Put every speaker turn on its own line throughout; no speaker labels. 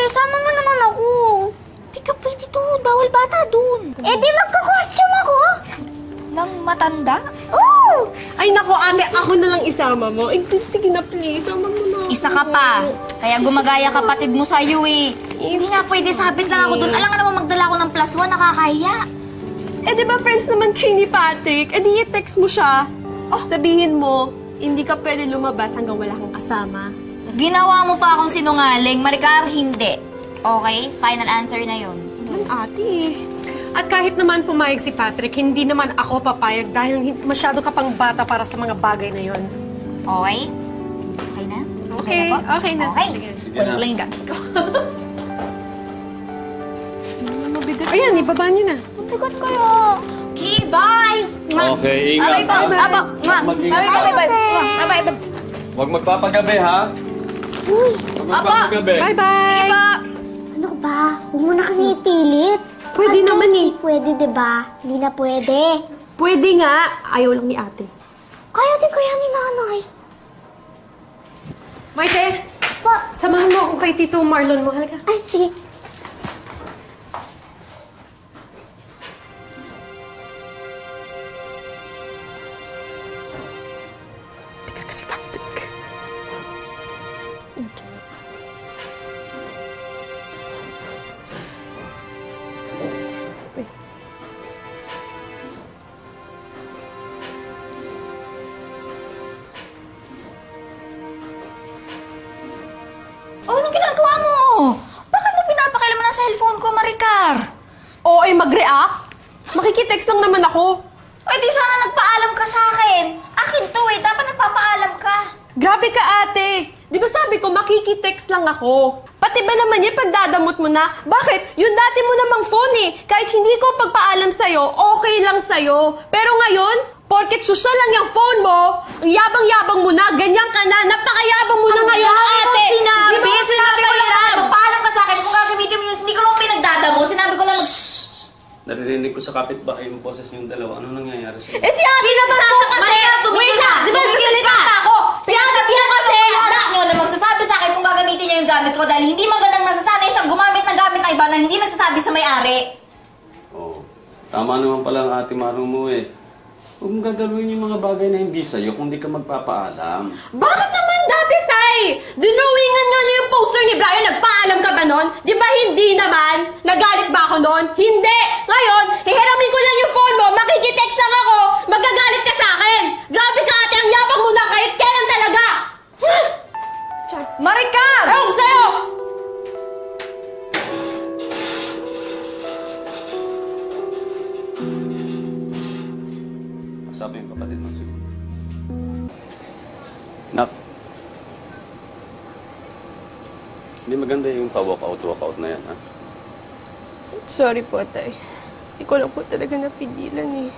sama mo naman ako. Di ka pwede doon. Bawal bata doon. Eh, di magka-costume ako. Nang matanda? Oo!
Ay, naku, ate, ako na lang isama mo. Ay, sige na, please. Sama mo na ako.
Isa ka pa. Kaya gumagaya kapatid mo sa'yo eh. Hindi nga pwede, sabit lang ako doon. Alam nga naman magdala ako ng +1, nakakahiya.
Eh, di ba friends naman kayo ni Patrick? Eh, di i-text mo siya. Oh, sabihin mo, hindi ka pwede lumabas hanggang wala kang kasama.
Ginawa mo pa akong sinungaling. Maricar, hindi. Okay? Final answer na yun.
Ate. At kahit naman pumayag si Patrick, hindi naman ako papayag dahil masyado ka pang bata para sa mga bagay na yon.
Okay? Okay na?
Okay,
na po?
okay na.
Okay.
Sige
Kunin
na.
ko lang yung gamit ko.
Ayan, ibaba niyo na.
Mabigat kayo. Okay, bye!
Okay, ingat.
Bye-bye.
ha?
Apo.
Mag-ingat ka.
Bye-bye. Bye-bye.
Huwag magpapagabi, ha? Huwag magpapagabi.
Bye-bye!
Sige po.
Ano ka ba? Huwag mo na kasi ipilit.
Pwede naman eh.
Hindi pwede, diba? Hindi na pwede.
Pwede nga. Ayaw lang ni ate.
Kaya din kaya ni nanay.
Maite,
Pa,
samahan mo ako kay Tito Marlon mo. Halika.
ay, sige.
Kasi Patrick.
Oh, anong ginagawa mo? Bakit mo pinapakailaman ng cellphone ko, Maricar?
Oo, ay mag-react? Makikitext lang naman ako.
Ay, di sana nagpaalam ka sa akin. Akin to eh. Dapat nagpapaalam ka.
Grabe ka, ate. Di ba sabi ko, makikitext lang ako. Pati ba naman yung pagdadamot mo na? Bakit? Yung dati mo namang phone eh. Kahit hindi ko pagpaalam sa'yo, okay lang sa'yo. Pero ngayon, porket social lang yung phone mo, ang yabang-yabang mo na, ganyan ka na, napakayabang mo na ngayon, ate.
Sinabi,
Di ba ako
sinabi ko lang
pinapairam?
na magpaalam ka sa akin kung gagamitin mo yun. Hindi ko lang pinagdadamo. Sinabi ko lang
Naririnig ko sa kapitbahay yung boses yung dalawa. Ano nangyayari sa'yo?
Eh si ate naman po kasi!
Marika, tumigil
Wait
ka!
lang! Di ba
Tumigil
nagsasalita
ka!
pa ako? Si ate po
Sinasabihan
kasi!
ko yung anak nyo na magsasabi sa akin kung gagamitin niya yung gamit ko dahil hindi magandang nasasanay siyang gumamit ng gamit ng iba na hindi nagsasabi sa may-ari.
Oo. Tama naman pala ang ate Maru mo eh. Huwag mong gagawin yung mga bagay na hindi sa'yo kung di ka magpapaalam.
Bakit naman dati, Tay? Dinrawingan nga na yung poster ni Brian. Nagpaalam ka ba nun? Di ba hindi naman? Nagalit ba ako nun? Hindi! Ngayon, hihiramin ko lang yung phone mo, makikitext lang ako, magagalit ka sa akin! Grabe ka, ate! Ang yabang mo na kahit kailan talaga!
Maricar!
Ewan ko sa'yo!
Sabi yung kapatid mo, sige. Nak. Hindi maganda yung pa-walk-out na yan, ha?
Sorry po, Tay. Hindi ko lang po talaga napigilan eh.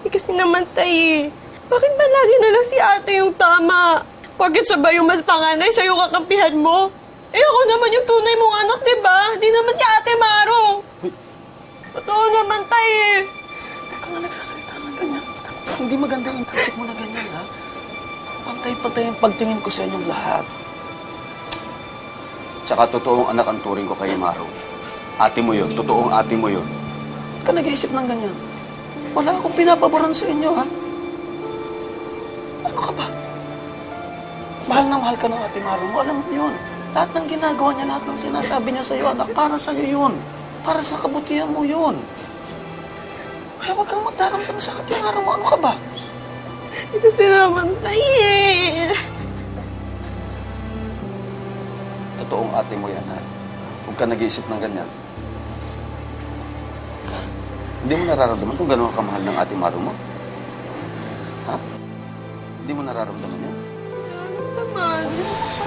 Kasi naman, Tay eh. Bakit ba lagi na lang si ate yung tama? Bakit siya ba yung mas panganay? Siya yung kakampihan mo? Eh ako naman yung tunay mong anak, di ba? Di naman si Ate Maro.
Uy.
Totoo naman, Tay eh.
Huwag ka nga nagsasalita ng ganyan. Hindi maganda yung tasik mo na ganyan, ha? Pantay-pantay yung pagtingin ko sa inyong lahat.
Tsaka totoong anak ang turing ko kay Maru. Ate mo yun. Totoong ate mo yun.
Huwag ka nag-iisip ng ganyan. Wala akong pinapaboran sa inyo, ha? Ano ka ba? Mahal na mahal ka ng Ate Maru mo. Alam mo yun. Lahat ng ginagawa niya, lahat ng sinasabi niya sa'yo, anak, para sa'yo yun. Para sa kabutihan mo yun. Kaya huwag kang magdaramdam sa Ate Maru mo. Ano ka ba?
Kasi naman, Tay eh.
Totoong ate mo yan, ha? Huwag ka nag-iisip ng ganyan. Hindi mo nararamdaman kung gano'n kamahal ng ate Maru mo? Ha? Hindi mo nararamdaman yan?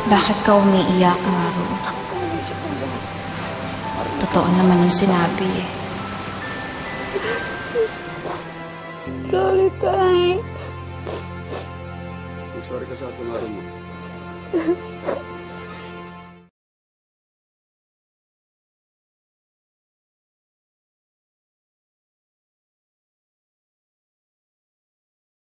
Bakit ka umiiyak, Maru?
Huwag kang nag-iisip ng ganun.
Totoo naman yung sinabi eh.
Sorry, Tay.
Sorry ka sa ate Maru mo.